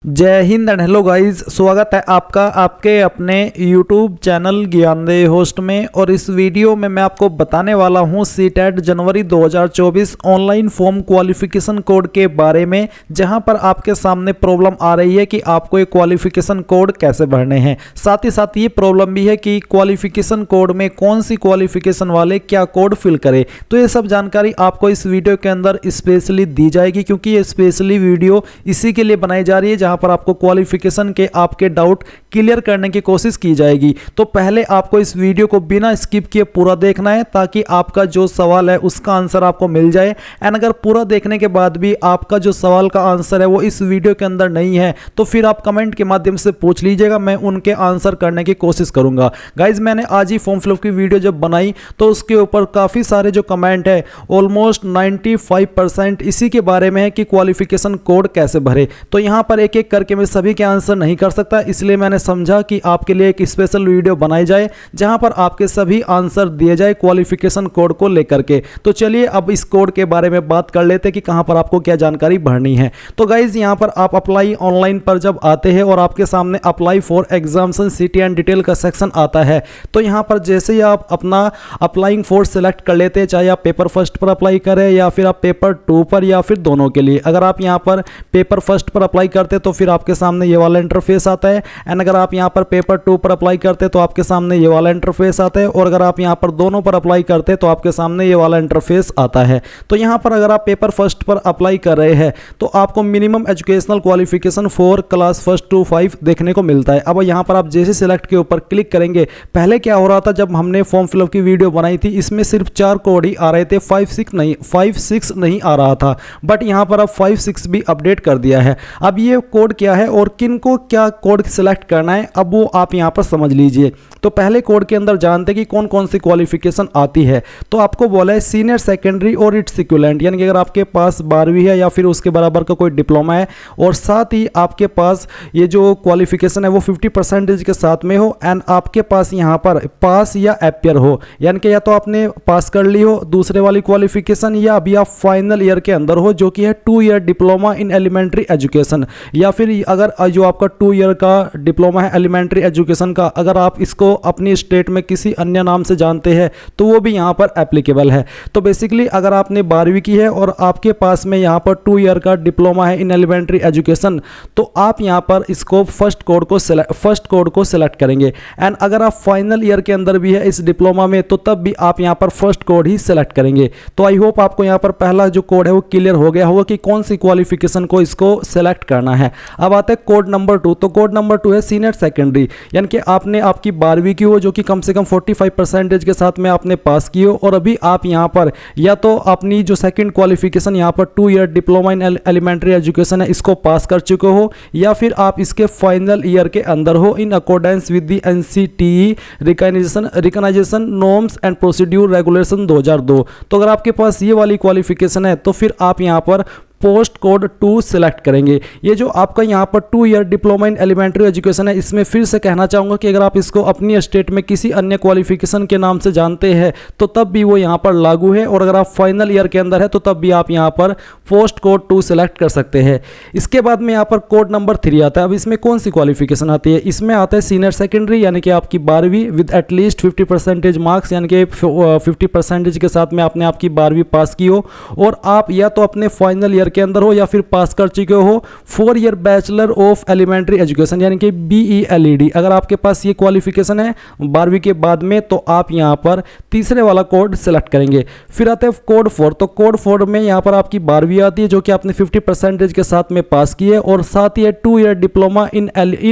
जय Hind and hello guys, स्वागत है आपका आपके अपने YouTube चैनल ज्ञानदेव होस्ट में। और इस वीडियो में मैं आपको बताने वाला हूं सीटेट जनवरी 2024 ऑनलाइन फॉर्म क्वालिफिकेशन कोड के बारे में, जहां पर आपके सामने प्रॉब्लम आ रही है कि आपको ये क्वालिफिकेशन कोड कैसे भरने हैं। साथ ही साथ ये प्रॉब्लम भी है कि क्वालिफिकेशन कोड में कौन सी क्वालिफिकेशन वाले क्या कोड फिल करे। तो ये सब जानकारी आपको इस वीडियो के अंदर स्पेशली दी जाएगी, क्योंकि ये स्पेशली वीडियो इसी के लिए बनाई जा रही है पर आपको क्वालिफिकेशन के आपके डाउट क्लियर करने की कोशिश की जाएगी। तो पहले आपको इस वीडियो को बिना स्किप किए पूरा देखना है, ताकि आपका जो सवाल है उसका आंसर आपको मिल जाए। एंड अगर पूरा देखने के बाद भी आपका जो सवाल का आंसर है वो इस वीडियो के अंदर नहीं है, तो फिर आप कमेंट के माध्यम से पूछ लीजिएगा, मैं उनके आंसर करने की कोशिश करूंगा। गाइज, मैंने आज ही फॉर्म फिलअप की वीडियो जब बनाई तो उसके ऊपर काफी सारे जो कमेंट है, ऑलमोस्ट 95% इसी के बारे में है कि क्वालिफिकेशन कोड कैसे भरे। तो यहां पर एक एक करके मैं सभी के आंसर नहीं कर सकता, इसलिए मैंने समझा कि आपके लिए एक स्पेशल वीडियो बनाई जाए जहां पर आपके सभी आंसर दिए जाए क्वालिफिकेशन कोड को लेकर के। तो चलिए अब इस कोड के बारे में बात कर लेते हैं कि कहां पर आपको क्या जानकारी भरनी है। तो गाइज, यहां पर आप अप्लाई ऑनलाइन पर जब आते हैं और आपके सामने apply for examination city and detail का सेक्शन आता है, तो यहां पर जैसे ही आप अपना अप्लाइंग फॉर सिलेक्ट कर लेते हैं, चाहे आप पेपर फर्स्ट पर अप्लाई करें या फिर आप पेपर 2 पर या फिर दोनों के लिए। अगर आप यहां पर पेपर फर्स्ट पर अप्लाई करते तो फिर आपके सामने ये वाला इंटरफेस आता है। एंड अगर आप यहां पर पेपर 2 पर अप्लाई करते तो आपके सामने ये वाला इंटरफेस आता है। और अगर आप यहां पर दोनों पर अप्लाई करते तो आपके सामने ये वाला इंटरफेस आता है। तो यहां पर अगर आप पेपर फर्स्ट पर अप्लाई कर रहे हैं तो आपको minimum educational qualification for class first to 5 देखने को मिलता है। अब यहां पर आप जैसे सिलेक्ट के ऊपर क्लिक करेंगे, पहले क्या हो रहा था जब हमने फॉर्म फिलअप की वीडियो बनाई थी, इसमें सिर्फ 4 कोड ही आ रहे थे, 5 6 नहीं आ रहा था। बट यहां पर अब 5 6 भी अपडेट कर दिया है। अब ये कोड क्या है और किन को क्या कोड सिलेक्ट करना है, अब वो आप यहां पर समझ लीजिए। तो पहले कोड के अंदर जानते हैं कि कौन कौन सी क्वालिफिकेशन आती है। तो आपको बोला है सीनियर सेकेंडरी और इट्स इक्विवेलेंट, यानी कि अगर आपके पास 12वीं है या फिर उसके बराबर का कोई डिप्लोमा है और साथ ही आपके पास ये जो क्वालिफिकेशन है वो 50% के साथ में हो, एंड आपके पास यहां पर पास या अपियर हो, यानी कि या तो आपने पास कर ली हो दूसरे वाली क्वालिफिकेशन, या अभी आप फाइनल ईयर के अंदर हो, जो कि है 2 year diploma in elementary education. या फिर अगर जो आपका 2 ईयर का डिप्लोमा है एलिमेंट्री एजुकेशन का, अगर आप इसको अपनी स्टेट में किसी अन्य नाम से जानते हैं तो वो भी यहाँ पर एप्लीकेबल है। तो बेसिकली अगर आपने 12वीं की है और आपके पास में यहाँ पर 2 ईयर का डिप्लोमा है इन एलिमेंट्री एजुकेशन, तो आप यहाँ पर इसको फर्स्ट कोड को सिलेक्ट करेंगे। एंड अगर आप फाइनल ईयर के अंदर भी है इस डिप्लोमा में, तो तब भी आप यहाँ पर फर्स्ट कोड ही सिलेक्ट करेंगे। तो आई होप आपको यहाँ पर पहला जो कोड है वो क्लियर हो गया होगा कि कौन सी क्वालिफिकेशन को इसको सिलेक्ट करना है। अब आते हैं कोड नंबर 2। तो कोड नंबर 2 है सीनियर सेकेंडरी, यानी कि आपने आपकी 12वीं की हो जो कि कम से कम 45% के साथ में आपने पास की हो, और अभी आप यहां पर या तो अपनी जो सेकंड क्वालिफिकेशन यहां पर 2 year diploma in elementary education है इसको पास कर चुके हो, या फिर आप इसके फाइनल ईयर के अंदर हो इन accordance with the NCTE recognition norms and procedure regulation 2002। तो अगर आपके पास ये वाली क्वालिफिकेशन है तो फिर आप यहां पर पोस्ट कोड 2 सिलेक्ट करेंगे। ये जो आपका यहाँ पर 2 year diploma in elementary education है, इसमें फिर से कहना चाहूँगा कि अगर आप इसको अपनी स्टेट में किसी अन्य क्वालिफिकेशन के नाम से जानते हैं तो तब भी वो यहाँ पर लागू है, और अगर आप फाइनल ईयर के अंदर है तो तब भी आप यहाँ पर पोस्ट कोड 2 सिलेक्ट कर सकते हैं। इसके बाद में यहाँ पर कोड नंबर 3 आता है। अब इसमें कौन सी क्वालिफिकेशन आती है? इसमें आता है सीनियर सेकेंडरी, यानी कि आपकी 12वीं विद एटलीस्ट 50% मार्क्स, यानी कि 50% के साथ में आपने आपकी 12वीं पास की हो, और आप या तो अपने फाइनल ईयर के अंदर हो या फिर पास कर चुके हो 4 year bachelor of elementary education, यानी कि BELED। अगर आपके पास ये क्वालिफिकेशन है 12वीं के बाद में, तो आप यहां पर तीसरे वाला कोड सिलेक्ट करेंगे। फिर आता है कोड 4। तो कोड 4 में यहां पर आपकी 12वीं आती है जो कि आपने 50% के साथ में पास की है, और साथ ही 2 ईयर डिप्लोमा इन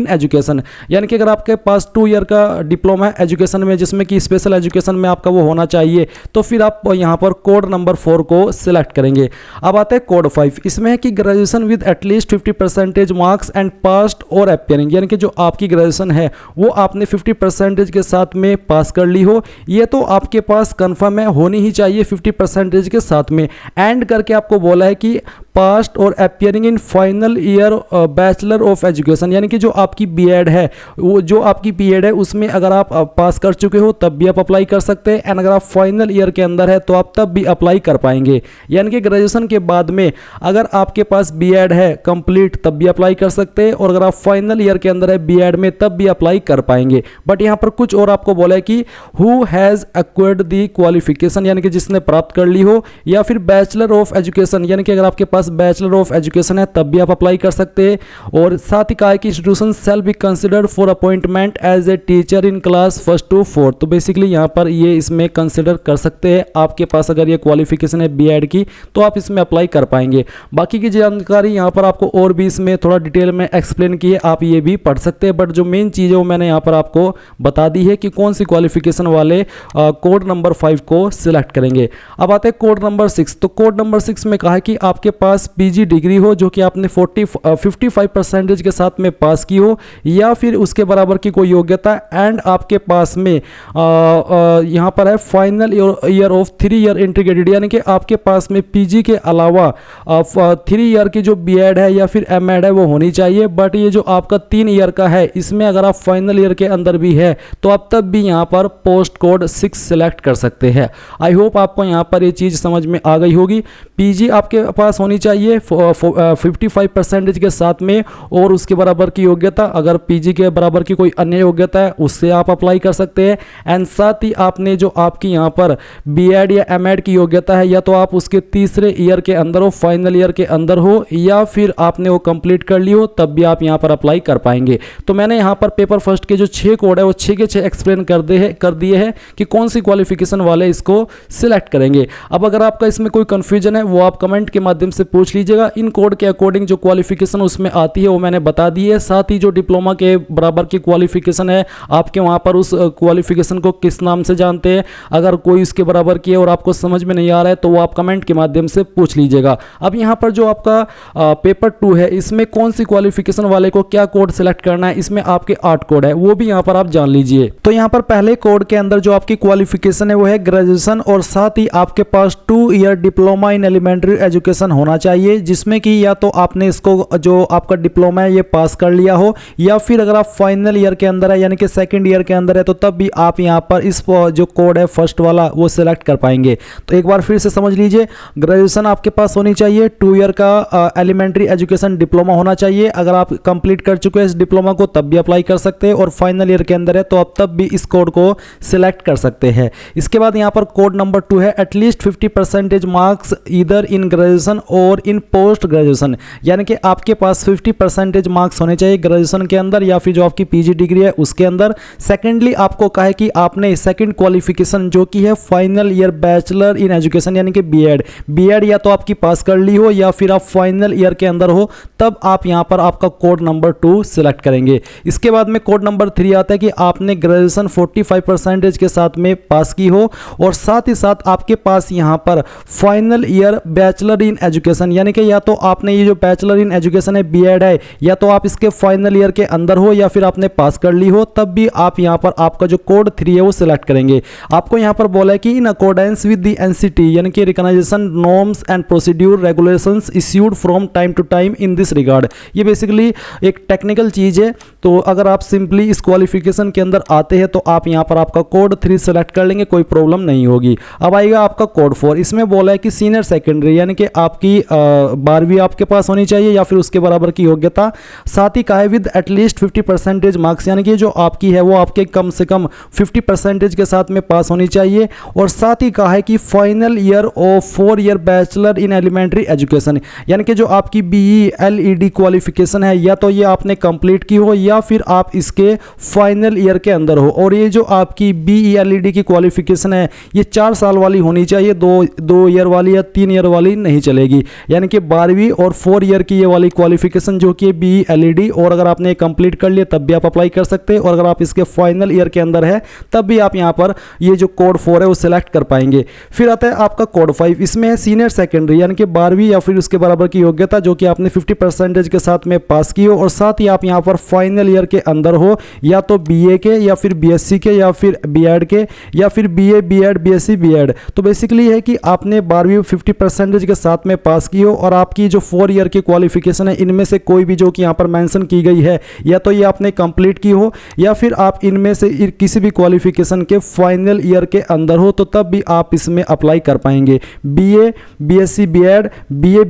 एजुकेशन, यानी कि अगर आपके पास 2 ईयर का डिप्लोमा है एजुकेशन में जिसमें कि स्पेशल एजुकेशन में आपका वो होना चाहिए, तो फिर आप यहां पर कोड नंबर 4 को सिलेक्ट करेंगे। अब आता है कोड 5। इसमें है कि graduation with at least 50% marks and past और अपियरिंग, यानी कि जो आपकी ग्रेजुएशन है वो आपने 50% के साथ में पास कर ली हो, ये तो आपके पास कंफर्म है, होनी ही चाहिए 50% के साथ में। एंड करके आपको बोला है कि पास्ट और appearing in final year bachelor of education, यानी कि जो आपकी बीएड है, वो जो आपकी बीएड है उसमें अगर आप पास कर चुके हो तब भी आप अप्लाई कर सकते हैं, एंड अगर आप फाइनल ईयर के अंदर है तो आप तब भी अप्लाई कर पाएंगे। यानी कि ग्रेजुएशन के बाद में अगर आपके पास बीएड है कंप्लीट तब भी अप्लाई कर सकते हैं, और अगर आप फाइनल ईयर के अंदर है बीएड में तब भी अप्लाई कर पाएंगे। बट यहाँ पर कुछ और आपको बोला है कि who has acquired the qualification, यानी कि जिसने प्राप्त कर ली हो, या फिर बैचलर ऑफ एजुकेशन, यानी कि अगर आपके पास बैचलर ऑफ एजुकेशन है तब भी आप अप्लाई कर सकते हैं। और साथ ही कहा है कि institution shall be considered for appointment as a teacher in class 1 to 4। तो बेसिकली यहाँ पर ये इसमें कंसिडर कर सकते हैं, आपके पास अगर ये क्वालिफिकेशन है बीएड की तो आप इसमें अप्लाई कर पाएंगे। बाकी की जानकारी यहाँ पर आपको और भी इसमें थोड़ा डिटेल में एक्सप्लेन की है, आप ये भी पढ़ सकते हैं। बट जो मेन चीज़ है वो मैंने यहाँ पर आपको बता दी है कि कौन सी क्वालिफिकेशन वाले कोड नंबर 5 को सिलेक्ट करेंगे। अब आते हैं कोड नंबर 6। तो कोड नंबर 6 में कहा है कि आपके पास पीजी डिग्री हो जो कि आपने 55% के साथ में पास की हो, या फिर उसके बराबर की कोई योग्यता, एंड आपके पास में यहाँ पर है final year of 3 year integrated, यानी कि आपके पास में पीजी के अलावा 3 ईयर की जो बीएड है या फिर एमएड है वो होनी चाहिए। बट ये जो आपका 3 ईयर का है इसमें अगर आप फाइनल ईयर के अंदर भी है तो आप तब भी यहाँ पर पोस्ट कोड 6 सिलेक्ट कर सकते हैं। आई होप आपको यहाँ पर ये चीज़ समझ में आ गई होगी। पीजी आपके पास होनी चाहिए 55% के साथ में, और उसके बराबर की योग्यता, अगर पीजी के बराबर की कोई अन्य योग्यता है उससे आप अप्लाई कर सकते हैं। एंड साथ ही आपने जो आपकी यहाँ पर बीएड या एमएड की योग्यता है, या तो आप उसके तीसरे ईयर के अंदर हो, फाइनल ईयर के अंदर हो, या फिर आपने वो कंप्लीट कर ली हो, तब भी आप यहाँ पर अप्लाई कर पाएंगे। तो मैंने यहाँ पर पेपर फर्स्ट के जो 6 कोड है वो 6 के 6 एक्सप्लेन कर दिए हैं कि कौन सी क्वालिफिकेशन वाले इसको सिलेक्ट करेंगे। अब अगर आपका इसमें कोई कंफ्यूजन है वो आप कमेंट के माध्यम से पूछ लीजिएगा। इन कोड के अकॉर्डिंग जो क्वालिफिकेशन उसमें आती है वो मैंने बता दी है। साथ ही जो डिप्लोमा के बराबर की क्वालिफिकेशन है, आपके वहाँ पर उस क्वालिफिकेशन को किस नाम से जानते हैं, अगर कोई इसके बराबर की है और आपको समझ में नहीं आ रहा है तो वो आप कमेंट के माध्यम से पूछ लीजिएगा। अब यहाँ पर जो आपका पेपर 2 है इसमें कौन सी क्वालिफिकेशन वाले को क्या कोड सिलेक्ट करना है, इसमें आपके 8 कोड है, वो भी यहाँ पर आप जान लीजिए। तो यहाँ पर पहले कोड के अंदर जो आपकी क्वालिफिकेशन है वो है ग्रेजुएशन, और साथ ही आपके पास 2 year diploma in elementary education होना चाहिए, जिसमें कि या तो आपने इसको जो आपका डिप्लोमा है ये पास कर लिया हो, या फिर अगर आप फाइनल ईयर के अंदर है यानी कि सेकंड ईयर के अंदर है तो तब भी आप यहाँ पर इस जो कोड है फर्स्ट वाला वो सिलेक्ट कर पाएंगे। तो एक बार फिर से समझ लीजिए, ग्रेजुएशन आपके पास होनी चाहिए, 2 ईयर का एलिमेंट्री एजुकेशन डिप्लोमा होना चाहिए, अगर आप कंप्लीट कर चुके हैं इस डिप्लोमा को तब भी अप्लाई कर सकते हैं, और फाइनल ईयर के अंदर है तो आप तब भी इस कोड को सिलेक्ट कर सकते हैं। इसके बाद यहाँ पर कोड नंबर 2 है at least 50% marks either in graduation और इन पोस्ट ग्रेजुएशन, यानी कि आपके पास 50% मार्क्स होने चाहिए ग्रेजुएशन के अंदर या फिर जो आपकी पीजी डिग्री है उसके अंदर। सेकेंडली आपको कहा है कि आपने सेकंड क्वालिफिकेशन जो कि है final year bachelor in education यानी कि बीएड या तो आपकी पास कर ली हो या फिर आप फाइनल ईयर के अंदर हो, तब आप यहाँ पर आपका कोड नंबर 2 सिलेक्ट करेंगे। इसके बाद में कोड नंबर 3 आता है कि आपने ग्रेजुएशन 45% के साथ में पास की हो, और साथ ही साथ आपके पास यहाँ पर final year bachelor in education, यानी कि या तो आपने ये जो बैचलर इन एजुकेशन है बीएड है, या तो आप इसके फाइनल ईयर के अंदर हो या फिर आपने पास कर ली हो, तब भी आप यहाँ पर आपका जो कोड 3 है वो सिलेक्ट करेंगे। आपको यहाँ पर बोला है कि in accordance with the NCT यानी कि recognisation norms and procedure regulations issued from time to time in this regard. ये बेसिकली एक टेक्निकल चीज़ है, तो अगर आप सिंपली इस क्वालिफिकेशन के अंदर आते हैं तो आप यहाँ पर आपका कोड 3 सेलेक्ट कर लेंगे, कोई प्रॉब्लम नहीं होगी। अब आएगा आपका कोड 4, इसमें बोला है कि सीनियर सेकेंडरी यानी कि आपकी 12वीं आपके पास होनी चाहिए या फिर उसके बराबर की योग्यता, साथ ही कहा है विद एटलीस्ट 50% मार्क्स, यानी कि जो आपकी है वो आपके कम से कम 50% के साथ में पास होनी चाहिए, और साथ ही कहा है कि final year of 4 year bachelor in elementary education, यानी कि जो आपकी BE-LED क्वालिफिकेशन है या तो ये आपने कंप्लीट की हो या फिर आप इसके फाइनल ईयर के अंदर हो, और ये जो आपकी BE-LED की क्वालिफिकेशन है ये 4 साल वाली होनी चाहिए, 2 ईयर वाली या 3 ईयर वाली नहीं चलेगी, यानी कि 12वीं और 4 ईयर की ये वाली क्वालिफिकेशन जो कि BE-LED, और अगर आपने कंप्लीट कर लिया तब भी आप अप्लाई कर सकते हैं, और अगर आप इसके फाइनल ईयर के अंदर है तब भी आप यहाँ पर ये जो कोड 4 है वो सिलेक्ट कर पाएंगे। फिर आता है आपका कोड 5, इसमें है सीनियर सेकेंडरी यानी कि 12वीं या फिर उसके बराबर की योग्यता जो कि आपने 50% के साथ में पास की हो, और साथ ही आप यहाँ पर फाइनल ईयर के अंदर हो या तो BA के या फिर BSc के या फिर BEd के या फिर BA BEd BSc BEd। तो बेसिकली है कि आपने 12वीं 50% के साथ में पास पास की हो और आपकी जो 4 ईयर की क्वालिफिकेशन है इनमें से कोई भी जो कि यहाँ पर मेंशन की गई है, या तो ये आपने कंप्लीट की हो या फिर आप इनमें से किसी भी क्वालिफिकेशन के फाइनल ईयर के अंदर हो, तो तब भी आप इसमें अप्लाई कर पाएंगे। BA, BSc BEd, BA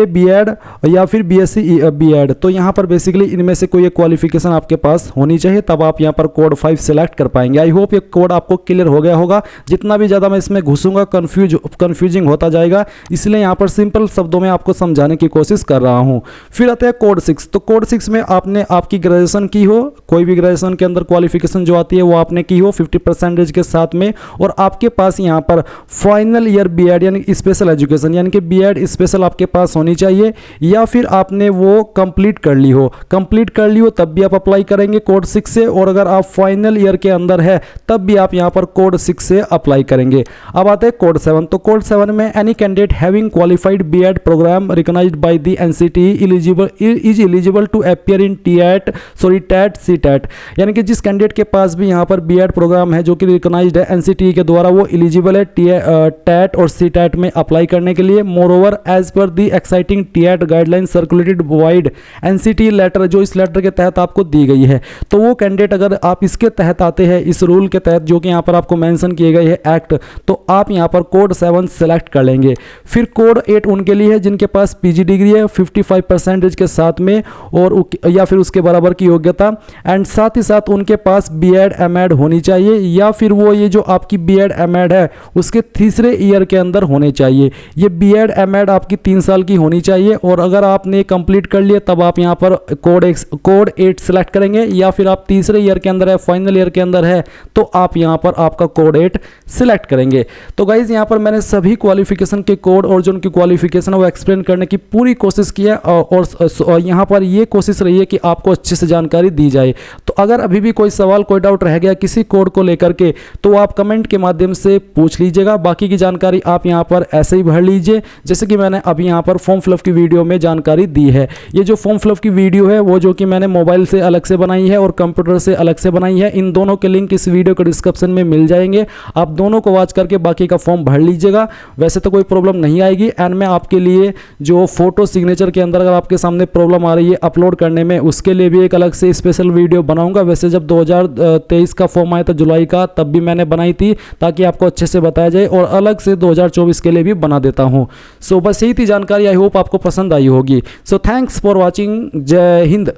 BEd या फिर बीएससी बीएड, तो यहाँ पर बेसिकली इनमें से कोई एक क्वालिफिकेशन आपके पास होनी चाहिए, तब आप यहाँ पर कोड 5 सेलेक्ट कर पाएंगे। आई होप ये कोड आपको क्लियर हो गया होगा। जितना भी ज़्यादा मैं इसमें घुसूंगा कंफ्यूजिंग होता जाएगा, इसलिए यहाँ पर सिंपल शब्दों में आपको समझाने की कोशिश कर रहा हूँ। फिर आता है कोड 6। तो कोड 6 में आपने आपकी ग्रेजुएशन की हो, कोई भी ग्रेजुएशन के अंदर क्वालिफिकेशन जो आती है वो आपने की हो 50% के साथ में, और आपके पास यहाँ पर फाइनल ईयर बीएड यानी स्पेशल एजुकेशन यानी कि बीएड स्पेशल आपके पास होनी चाहिए, या फिर आपने वो कंप्लीट कर ली हो तब भी आप अप्लाई करेंगे कोड 6 से, और अगर आप फाइनल ईयर के अंदर है तब भी आप यहाँ पर कोड 6 से अप्लाई करेंगे। अब आते हैं कोड 7। तो कोड 7 में any candidate having qualified BEd programme recognised by the NCT is eligible to appear in TET CTET, यानी कि जिस कैंडिडेट के पास भी यहाँ पर बीएड प्रोग्राम है जो कि रिकॉग्नाइज्ड है एनसीटी के द्वारा, वो एलिजिबल है टेट और सीटेट में अप्लाई करने के लिए। Moreover as per the exciting TET guideline circulated wide NCT letter, जो इस लेटर के तहत आपको दी गई है, तो वो कैंडिडेट अगर आप इसके तहत आते हैं, इस रूल के तहत जो कि यहाँ पर आपको मेंशन किए गए हैं एक्ट, तो आप यहाँ पर कोड 7 सेलेक्ट कर लेंगे। फिर कोड 8 उनके लिए है जिनके पास पीजी डिग्री है 55% के साथ में और या फिर उसके बराबर की योग्यता, एंड साथ ही साथ उनके पास बीएड एमएड होनी चाहिए, या फिर वो ये जो आपकी बीएड एमएड है उसके तीसरे ईयर के अंदर होने चाहिए। ये बीएड एमएड आपकी 3 साल की होनी चाहिए, और अगर आपने कंप्लीट कर लिया तब आप यहाँ पर कोड 8 सेलेक्ट करेंगे, या फिर आप तीसरे ईयर के अंदर है, फाइनल ईयर के अंदर है, तो आप यहाँ पर आपका कोड 8 सिलेक्ट करेंगे। तो गाइज यहाँ पर मैंने सभी क्वालिफिकेशन के कोड और जो उनकी क्वालिफिकेशन है वो एक्सप्लेन करने की पूरी कोशिश की है, और यहाँ पर ये कोशिश रही है कि आपको अच्छे से जानकारी दी जाए। तो अगर अभी भी कोई सवाल कोई डाउट रह गया किसी कोड को लेकर के, तो आप कमेंट के माध्यम से पूछ लीजिएगा। बाकी की जानकारी आप यहाँ पर ऐसे ही भर लीजिए जैसे कि मैंने अभी यहाँ पर फॉर्म फिलअप की वीडियो में जानकारी दी है। ये जो फॉर्म फिलअप की वीडियो है वो जो कि मैंने मोबाइल से अलग से बनाई है और कंप्यूटर से अलग से बनाई है, इन दोनों के लिंक इस वीडियो के डिस्क्रिप्शन में मिल जाएंगे। आप दोनों को वॉच करके बाकी का फॉर्म भर लीजिएगा, वैसे तो कोई प्रॉब्लम नहीं आएगी। एंड मैं आपके लिए जो फोटो सिग्नेचर के अंदर अगर आपके सामने प्रॉब्लम आ रही है अपलोड करने में, उसके लिए भी एक अलग से स्पेशल वीडियो बनाऊंगा। वैसे जब 2023 का फॉर्म आया था जुलाई का, तब भी मैंने बनाई थी ताकि आपको अच्छे से बताया जाए, और अलग से 2024 के लिए भी बना देता हूं। सो बस यही थी जानकारी, आई होप आपको पसंद आई होगी। सो थैंक्स फॉर वॉचिंग, जय हिंद।